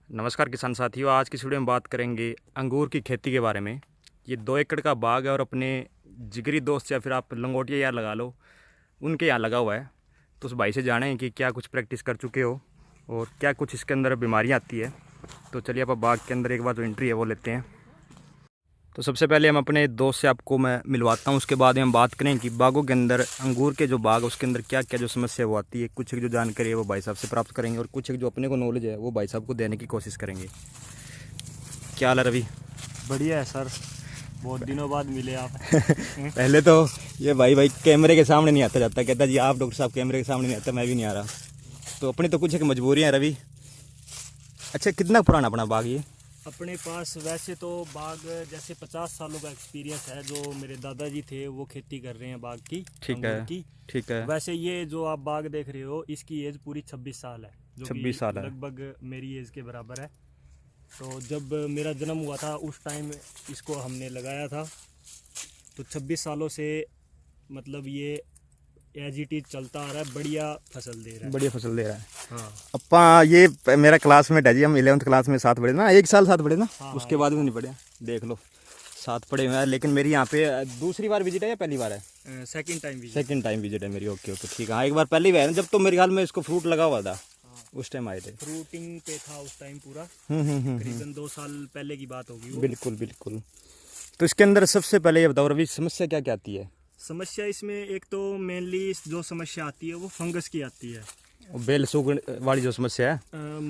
नमस्कार किसान साथियों, आज की इस वीडियो में बात करेंगे अंगूर की खेती के बारे में। ये 2 एकड़ का बाग है और अपने जिगरी दोस्त या फिर आप लंगोटिया यार लगा लो, उनके यहाँ लगा हुआ है। तो उस भाई से जानें कि क्या कुछ प्रैक्टिस कर चुके हो और क्या कुछ इसके अंदर बीमारियाँ आती है। तो चलिए आप बाग के अंदर एक बार जो एंट्री है वो लेते हैं। तो सबसे पहले हम अपने दोस्त से आपको मैं मिलवाता हूँ, उसके बाद में हम बात करें कि बागों के अंदर अंगूर के जो बाग उसके अंदर क्या क्या जो समस्या वो आती है। कुछ एक जो जानकारी है वो भाई साहब से प्राप्त करेंगे और कुछ एक जो अपने को नॉलेज है वो भाई साहब को देने की कोशिश करेंगे। क्या हाल है रवि? बढ़िया है सर, बहुत दिनों बाद मिले आप। पहले तो ये भाई कैमरे के सामने नहीं आता जाता, कहता जी आप डॉक्टर साहब कैमरे के सामने नहीं आता, मैं भी नहीं आ रहा। तो अपनी तो कुछ एक मजबूरियाँ रवि। अच्छा, कितना पुराना अपना बाग ये? अपने पास वैसे तो बाग जैसे 50 सालों का एक्सपीरियंस है। जो मेरे दादाजी थे वो खेती कर रहे हैं बाग की, ठीक है, ठीक है। वैसे ये जो आप बाग देख रहे हो इसकी एज पूरी 26 साल है, जो 26 साल है, लगभग मेरी एज के बराबर है। तो जब मेरा जन्म हुआ था उस टाइम इसको हमने लगाया था। तो 26 सालों से मतलब ये एज इट इज चलता आ रहा है, बढ़िया फसल दे रहा है। बढ़िया फसल दे रहा है। हाँ, अपा ये मेरा क्लासमेट है जी, हम 11th क्लास में साथ पढ़े ना, 1 साल साथ पढ़े ना। हाँ, उसके बाद में नहीं पढ़े, देख लो साथ पढ़े हुए हैं। लेकिन मेरी यहाँ पे दूसरी बार विजिट है या पहली बार है? सेकंड टाइम विजिट है मेरी। ओके ओके, ठीक है। हाँ, एक बार पहली बार है जब तो मेरे ख्याल में इसको फ्रूट लगा हुआ था। हाँ, उस टाइम आए थे, फ्रूटिंग पे था उस टाइम पूरा। करीबन 2 साल पहले की बात होगी वो। बिल्कुल बिल्कुल। तो इसके अंदर सबसे पहले ये बताओ रवि, समस्या क्या क्या आती है? समस्या इसमें एक तो मेनली जो समस्या आती है वो फंगस की आती है। बेल सूख वाली जो समस्या है,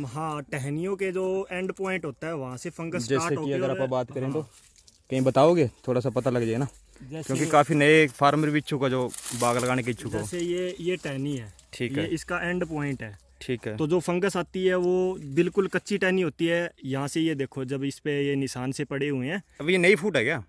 हाँ, टहनियों के जो एंड पॉइंट होता है वहाँ से फंगस जैसे स्टार्ट कि होती है। अगर आप बात करें तो कहीं बताओगे, थोड़ा सा पता लग जाए ना, जैसे क्योंकि काफ़ी नए फार्मर भी इच्छुक है जो बाग लगाने के इच्छुक हो। जैसे ये टहनी है, ठीक ये है, इसका एंड पॉइंट है। ठीक है। तो जो फंगस आती है वो बिल्कुल कच्ची टहनी होती है। यहाँ से ये देखो, जब इस पे ये निशान से पड़े हुए हैं। अब ये नई फूट है क्या?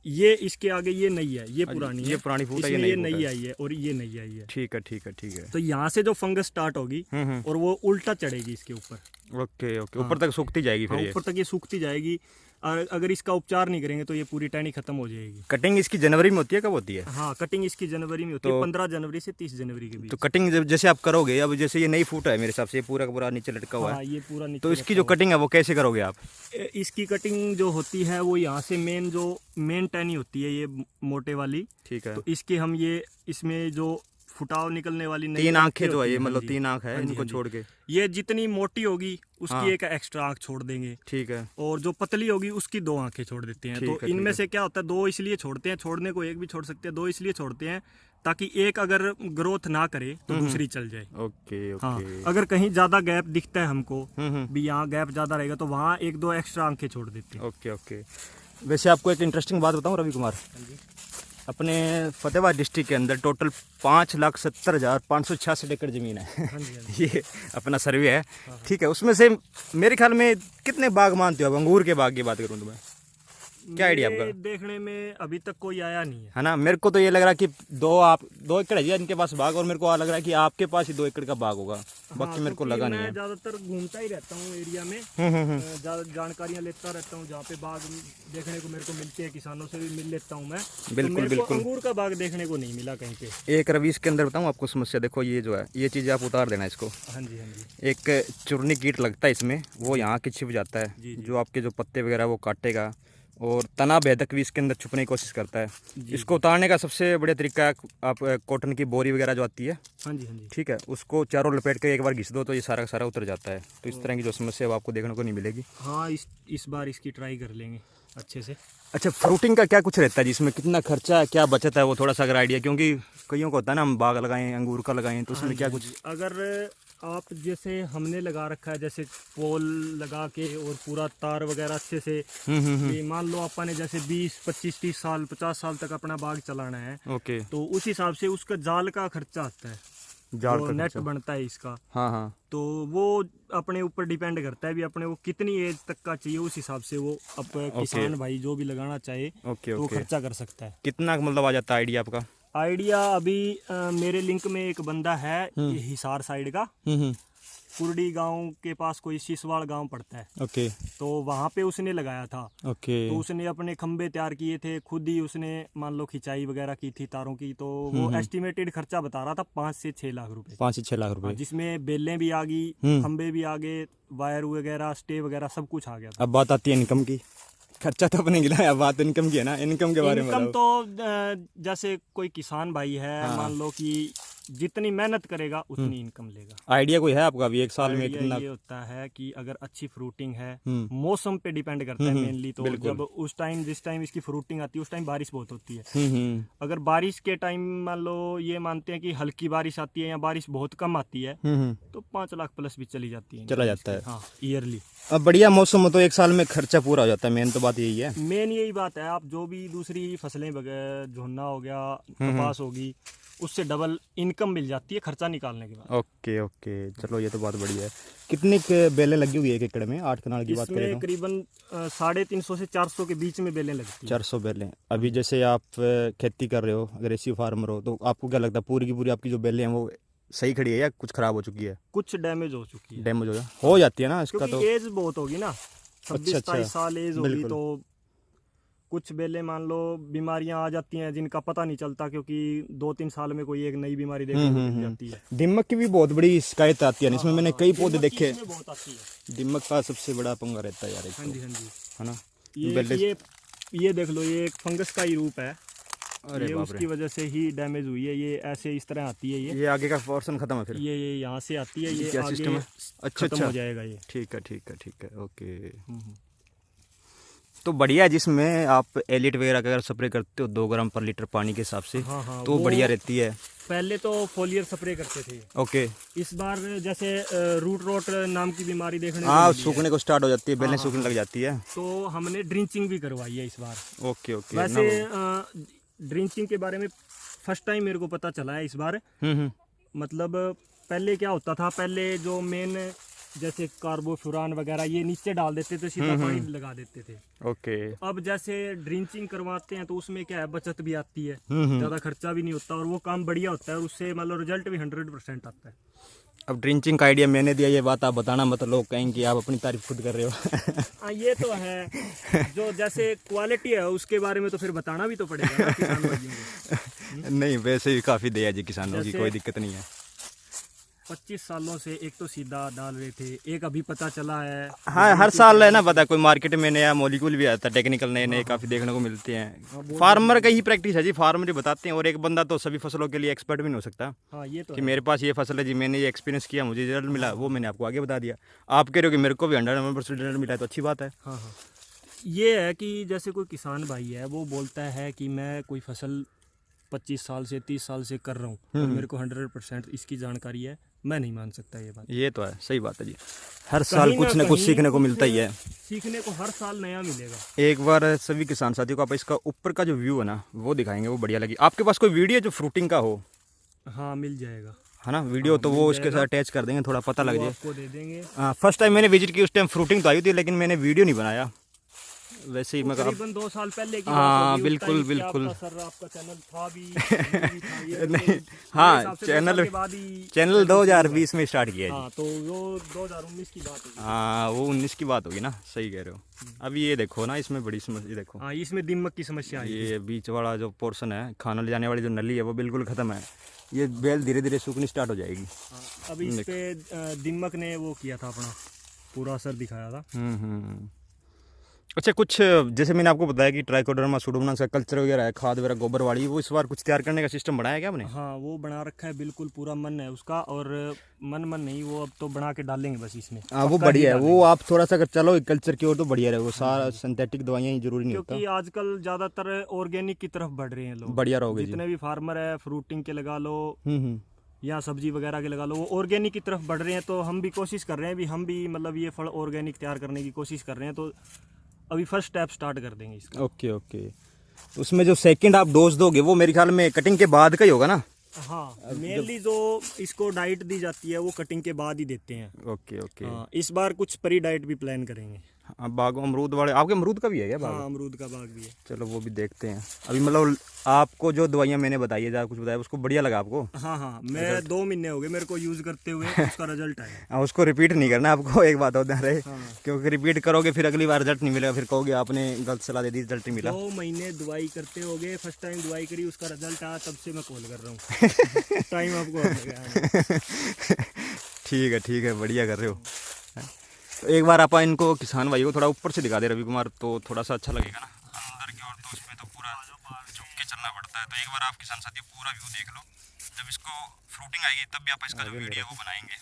ये इसके आगे ये नई है, ये पुरानी है। ये पुरानी फूट है, ये नई आई है और ये नई आई है। ठीक है, ठीक है, ठीक है। तो यहाँ से जो फंगस स्टार्ट होगी और वो उल्टा चढ़ेगी इसके ऊपर। ओके ओके, ऊपर तक सूखती जाएगी फिर हाँ, ये। ऊपर तक ये सूखती जाएगी और अगर इसका उपचार नहीं करेंगे तो ये पूरी टहनी खत्म हो जाएगी। कटिंग इसकी जनवरी में होती है, कब होती है? हाँ, कटिंग इसकी जनवरी में होती है, 15 जनवरी से 30 जनवरी के बीच। तो कटिंग जैसे आप करोगे, अब जैसे ये नई फूट है मेरे हिसाब से, ये पूरा का पूरा नीचे लटका हुआ है। हाँ, ये पूरा नीचे तो इसकी जो कटिंग है वो कैसे करोगे आप? इसकी कटिंग जो होती है वो यहाँ से मेन टहनी होती है, ये मोटे वाली। ठीक है। तो इसके हम ये इसमें जो फुटाव निकलने वाली 3 आंखें जो है ये, मतलब 3 आंख है इनको छोड़ के, ये जितनी मोटी होगी उसकी हाँ, एक एक्स्ट्रा आंख छोड़ देंगे। ठीक है। और जो पतली होगी उसकी 2 आंखें छोड़ देते हैं। तो इनमें से क्या होता है, 2 इसलिए छोड़ते हैं, छोड़ने को एक भी छोड़ सकते हैं, 2 इसलिए छोड़ते हैं ताकि एक अगर ग्रोथ ना करे तो दूसरी चल जाए। Okay okay. हाँ, अगर कहीं ज्यादा गैप दिखता है हमको भी, यहाँ गैप ज्यादा रहेगा तो वहाँ 1-2 एक्स्ट्रा आंखें छोड़ देते हैं। Okay okay. वैसे आपको एक इंटरेस्टिंग बात बताऊं रवि कुमार, अपने फतेहाबाद डिस्ट्रिक्ट के अंदर टोटल 5,70,566 एकड़ ज़मीन है। ये अपना सर्वे है, ठीक है। उसमें से मेरे ख्याल में कितने बाग मानते हो आप? अंगूर के बाग की बात करूँ तो मैं, क्या आइडिया आपका? देखने में अभी तक कोई आया नहीं है ना, मेरे को तो ये लग रहा है कि 2 एकड़ है इनके पास बाग, और मेरे को लग रहा है कि आपके पास ही 2 एकड़ का बाग होगा। बाकी मेरे को लगा नहीं है। मैं ज्यादातर घूमता ही रहता हूँ एरिया में, ज्यादा जानकारियाँ लेता रहता हूँ। जहाँ पे बाग देखने को मेरे को मिलते हैं, किसानों से भी मिल लेता हूँ मैं। बिल्कुल बिल्कुल। अंगूर का बाग देखने को नहीं मिला कहीं पे। एक रवि इसके अंदर बताऊँ आपको समस्या, देखो ये जो है ये चीज़ आप उतार देना इसको। हाँ जी, हाँ जी। एक चुर्नी कीट लगता है इसमें, वो यहाँ के छिप जाता है, जो आपके जो पत्ते वगैरह वो काटेगा, और तना भेदक भी इसके अंदर छुपने की कोशिश करता है। इसको उतारने का सबसे बढ़िया तरीका है, आप कॉटन की बोरी वगैरह जो आती है, हाँ जी, हाँ जी, ठीक है, उसको चारों लपेट के एक बार घिस दो तो ये सारा का सारा उतर जाता है। तो इस तरह की जो समस्या वो आपको देखने को नहीं मिलेगी। हाँ, इस बार इसकी ट्राई कर लेंगे अच्छे से। अच्छा, फ्रूटिंग का क्या कुछ रहता है जिसमें, कितना खर्चा है, क्या बचत है, वो थोड़ा सा अगर आइडिया, क्योंकि कईयों को होता है ना हम बाग लगाएं अंगूर का लगाएं, तो उसमें क्या कुछ? अगर आप जैसे हमने लगा रखा है, जैसे पोल लगा के और पूरा तार वगैरह अच्छे से, मान लो अपन ने जैसे 20, 25, 30 साल 50 साल तक अपना बाग चलाना है, ओके, तो उस हिसाब से उसका जाल का खर्चा आता है, जाल जो का नेट खर्चा बनता है इसका। हाँ हाँ, तो वो अपने ऊपर डिपेंड करता है भी अपने को कितनी एज तक का चाहिए, उस हिसाब से वो अब किसान भाई जो भी लगाना चाहे ओके तो ओके। खर्चा कर सकता है। कितना मतलब आ जाता है आइडिया आपका? आइडिया अभी मेरे लिंक में एक बंदा है हिसार साइड का, कुर्डी गांव के पास कोई सिसवाड़ गांव पड़ता है, ओके तो वहाँ पे उसने लगाया था। ओके। तो उसने अपने खंबे तैयार किए थे, खुद ही उसने मान लो खिंचाई वगैरह की थी तारों की। तो वो एस्टिमेटेड खर्चा बता रहा था 5 से 6 लाख रुपए। 5 से 6 लाख हाँ, रुपए। जिसमें बेलें भी आ गई, खंबे भी आ गए, वायर वगैरह, स्टे वगैरह सब कुछ आ गया था। अब बात आती है इनकम की। खर्चा तो अपने गिला, अब बात इनकम की है ना, इनकम के बारे में इनकम बताओ। तो जैसे कोई किसान भाई है, मान लो कि जितनी मेहनत करेगा उतनी इनकम लेगा। आइडिया कोई है आपका भी एक साल में आइडिया कितना? ये होता है कि अगर अच्छी फ्रूटिंग है, हम्म। मौसम पे डिपेंड करता है मेनली। तो बिल्कुल। जब उस टाइम जिस टाइम इसकी फ्रूटिंग आती है उस टाइम बारिश बहुत होती है। हम्म। अगर बारिश के टाइम मान लो ये मानते हैं कि हल्की बारिश आती है या बारिश बहुत कम आती है, तो 5 लाख प्लस भी चली जाती है। चला जाता है। हाँ, ईयरली। अब बढ़िया मौसम हो तो एक साल में खर्चा पूरा हो जाता है, मेन तो बात यही है। मेन यही बात है। आप जो भी दूसरी फसलें झोना हो गया, कपास होगी, उससे डबल इनकम मिल जाती है खर्चा निकालने के बाद। ओके ओके, चलो ये तो बात बढ़िया है। कितनी बेलें लगी हुई है एक एकड़ में? 8 कनाल की बात करें इसमें तो करीबन 350 से 400 के बीच में बेलें लगती हैं। 400 बेलें। अभी जैसे आप खेती कर रहे हो, अग्रेसिव फार्मर हो, तो आपको क्या लगता है पूरी की पूरी आपकी जो बेलें हैं वो सही खड़ी है या कुछ खराब हो चुकी है? कुछ डैमेज हो चुकी है। डैमेज हो जाती है ना इसका क्योंकि तो। एज बहुत होगी ना, 26-27 साल एज होगी, बिल्कुल। तो कुछ बेलें मान लो बीमारियां आ जाती हैं जिनका पता नहीं चलता, क्योंकि 2-3 साल में कोई एक नई बीमारी देखने को मिल जाती है। दीमक की भी बहुत बड़ी शिकायत आती है इसमें, मैंने कई पौधे देखे। इसमें बहुत आती है। दीमक का सबसे बड़ा पंगा रहता है यार एक हाँ तो, जी, हाँ जी। है ना? ये देख लो, ये एक फंगस का ही रूप है। अरे ये बाप उसकी वजह से ही डैमेज हुई है। ये ऐसे इस तरह आती है। ये आगे का पोर्शन खत्म है फिर? ये यहाँ से आती है, ये क्या आगे सिस्टम है? अच्छा खत्म हो जाएगा ये। ठीक है ठीक है ठीक है, ओके। तो बढ़िया है, जिसमें आप एलिट वगैरह का अगर स्प्रे करते हो 2 ग्राम पर लीटर पानी के हिसाब से, हाँ, तो बढ़िया रहती है। पहले तो फोलियर स्प्रे करते थे। ओके। इस बार जैसे रूट रोट नाम की बीमारी देखने को हाँ, मिली है, सूखने को स्टार्ट हो जाती है, बेलें सूखने लग जाती है। तो हमने ड्रिंचिंग भी करवाई है इस बार। Okay okay. वैसे ड्रिंचिंग के बारे में फर्स्ट टाइम मेरे को पता चला है इस बार। मतलब पहले क्या होता था, पहले जो मेन जैसे कार्बोफ्यूरान वगैरह ये नीचे डाल देते थे, सीधा पानी लगा देते थे। ओके। अब जैसे ड्रिंचिंग करवाते हैं तो उसमें क्या है, बचत भी आती है, ज़्यादा खर्चा भी नहीं होता, और वो काम बढ़िया होता है, और उससे मतलब रिजल्ट भी 100% आता है। अब ड्रिंचिंग का आइडिया मैंने दिया, ये बात आप बताना मत, लोग कहेंगे कि आप अपनी तारीफ खुद कर रहे हो। हाँ, ये तो है। जो जैसे क्वालिटी है उसके बारे में तो फिर बताना भी तो पड़ेगा ना किसान भाइयों को। नहीं, वैसे भी काफ़ी दया जी किसानों की, कोई दिक्कत नहीं है। 25 सालों से एक तो सीधा डाल रहे थे, एक अभी पता चला है। हाँ, हर साल है ना, पता कोई मार्केट में नया मॉलिक्यूल भी आता है, टेक्निकल नए नए काफ़ी देखने को मिलते हैं। फार्मर का ही प्रैक्टिस है जी, फार्मर ही बताते हैं, और एक बंदा तो सभी फसलों के लिए एक्सपर्ट भी नहीं हो सकता। हाँ, ये तो कि है। मेरे पास ये फसल है जी, मैंने ये एक्सपीरियंस किया, मुझे रिजल्ट मिला, वो मैंने आपको आगे बता दिया। आप कह रहे हो कि मेरे को भी 100% रिजल्ट मिला है, तो अच्छी बात है। हाँ, ये है कि जैसे कोई किसान भाई है, वो बोलता है कि मैं कोई फसल 25 साल से 30 साल से कर रहा हूँ और मेरे को 100% इसकी जानकारी है, मैं नहीं मान सकता ये बात। ये तो है, सही बात है जी। हर साल कुछ ना कुछ सीखने को मिलता ही है। सीखने को हर साल नया मिलेगा। एक बार सभी किसान साथियों को आप इसका ऊपर का जो व्यू है ना वो दिखाएंगे, वो बढ़िया लगी। आपके पास कोई वीडियो जो फ्रूटिंग का हो? हाँ, मिल जाएगा, है ना वीडियो, तो वो इसके साथ अटैच कर देंगे, थोड़ा पता लग जाए। आपको दे देंगे। हाँ, फर्स्ट टाइम मैंने विजिट की उस टाइम फ्रूटिंग तो आई थी, लेकिन मैंने वीडियो नहीं बनाया। वैसे ही मैं करीबन 2 साल पहले की हाँ, बात होगी। बिल्कुल उस टाइम बिल्कुल। सर आपका चैनल था भी नहीं, हाँ, चैनल 2020 में स्टार्ट किया है। हाँ, तो वो 2019 की बात होगी। हाँ, वो 19 की बात होगी ना, सही कह रहे हो। अभी ये देखो ना, इसमें बड़ी समस्या देखो। हाँ, इसमें दीमक की समस्या आई। ये बीच वाला जो पोर्शन है, खाना ले जाने वाली जो नली है, वो बिल्कुल खत्म है। ये बेल धीरे धीरे सूखनी स्टार्ट हो जाएगी। अब इस पे दीमक ने वो किया था, अपना पूरा असर दिखाया था। अच्छा, कुछ जैसे मैंने आपको बताया कि ट्राइकोडर्मा सुडोमोनास का कल्चर वगैरह है, खाद वगैरह गोबर वाली, वो इस बार कुछ तैयार करने का सिस्टम बनाया क्या आपने? हाँ, वो बना रखा है, बिल्कुल पूरा मन है उसका। और मन नहीं, वो अब तो बना के डालेंगे बस इसमें। हाँ, वो बढ़िया है। वो आप थोड़ा सा अगर चलो कल्चर की ओर तो बढ़िया रहे, वो सारा सिंथेटिक दवाइयाँ ही जरूरी नहीं होता, क्योंकि आजकल ज्यादातर ऑर्गेनिक की तरफ बढ़ रहे हैं लोग। बढ़िया रहोगे जितने भी फार्मर है, फ्रूटिंग के लगा लो या सब्जी वगैरह के लगा लो, वो ऑर्गेनिक की तरफ बढ़ रहे हैं। तो हम भी कोशिश कर रहे हैं, भी हम भी मतलब ये फल ऑर्गेनिक तैयार करने की कोशिश कर रहे हैं। तो अभी फर्स्ट स्टेप स्टार्ट कर देंगे इसका। Okay okay. उसमें जो सेकंड आप डोज दोगे वो मेरे ख्याल में कटिंग के बाद का ही होगा ना? हाँ, मेनली जो इसको डाइट दी जाती है वो कटिंग के बाद ही देते हैं। Okay okay. हाँ, इस बार कुछ परी डाइट भी प्लान करेंगे। हाँ, बाग अमरूद वाले आपके अमरूद का भी है क्या बाग? हाँ, अमरूद का बाग भी है। चलो वो भी देखते हैं। अभी मतलब आपको जो दवाइयाँ मैंने बताई है, जहाँ कुछ बताया, उसको बढ़िया लगा आपको? हाँ हाँ, मैं 2 महीने हो गए मेरे को यूज़ करते हुए, उसका रिजल्ट आया। हाँ, उसको रिपीट नहीं करना आपको, एक बात होता रहे। हाँ। क्योंकि रिपीट करोगे फिर अगली बार रिजल्ट नहीं मिलेगा, फिर कहोगे आपने गलत सलाह दे दी, रिजल्ट नहीं मिला। 2 महीने दवाई करते हो गए, फर्स्ट टाइम दवाई करी, उसका रिजल्ट आया, तब से मैं कॉल कर रहा हूँ। टाइम आपको और लगा। ठीक है, बढ़िया कर रहे हो। तो एक बार आप इनको किसान भाई को थोड़ा ऊपर से दिखा दे रवि कुमार, तो थोड़ा सा अच्छा लगेगा ना। अंदर की ओर तो उसमें तो पूरा झुक के चलना पड़ता है। तो एक बार आप किसान साथियों पूरा व्यू देख लो, जब इसको फ्रूटिंग आएगी तब भी आप इसका जो वीडियो वो बनाएंगे।